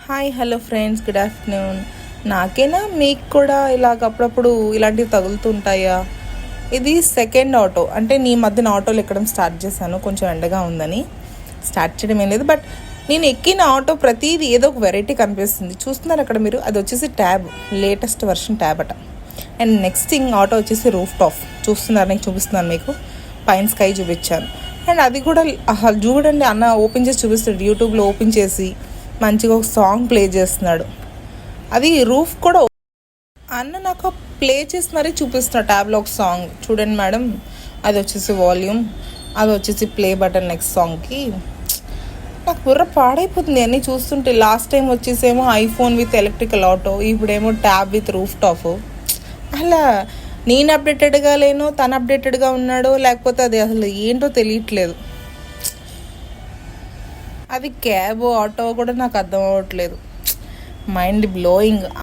Hi hello friends, good afternoon. నాకేనా మీకు కూడా ఇలాగ అప్పుడప్పుడు ఇలాంటివి తగులుతుంటాయా? ఇది సెకండ్ ఆటో, అంటే నీ మధ్యన ఆటోలు ఎక్కడం స్టార్ట్ చేశాను. కొంచెం ఎండగా ఉందని స్టార్ట్ చేయడం ఏం లేదు, బట్ నేను ఎక్కిన ఆటో ప్రతిదీ ఏదో ఒక వెరైటీ కనిపిస్తుంది. చూస్తున్నారు అక్కడ మీరు, అది వచ్చేసి ట్యాబ్, లేటెస్ట్ వర్షన్ ట్యాబ్ అట. అండ్ నెక్స్ట్ థింగ్ ఆటో వచ్చేసి రూఫ్ టాప్. చూస్తున్నారు, నేను చూపిస్తున్నాను మీకు. పైన స్కై చూపించాను. అండ్ అది కూడా చూడండి, అన్న ఓపెన్ చేసి చూపిస్తాడు, యూట్యూబ్లో ఓపెన్ చేసి మంచిగా ఒక సాంగ్ ప్లే చేస్తున్నాడు. అది రూఫ్ కూడా అన్న నాకు ప్లే చేసి మరీ చూపిస్తున్నాడు ట్యాబ్లో ఒక సాంగ్. చూడండి మేడం, అది వచ్చేసి వాల్యూమ్, అది వచ్చేసి ప్లే బటన్ నెక్స్ట్ సాంగ్కి. నాకు బుర్ర పాడైపోతుంది అన్నీ చూస్తుంటే. లాస్ట్ టైం వచ్చేసేమో ఐఫోన్ విత్ ఎలక్ట్రికల్ ఆటో, ఇప్పుడేమో ట్యాబ్ విత్ రూఫ్ టాప్. అలా నేను అప్డేటెడ్గా లేను, తను అప్డేటెడ్గా ఉన్నాడో లేకపోతే అది అసలు ఏంటో తెలియట్లేదు. అది క్యాబ్ ఆటో కూడా నాకు అర్థం అవ్వట్లేదు. Mind blowing.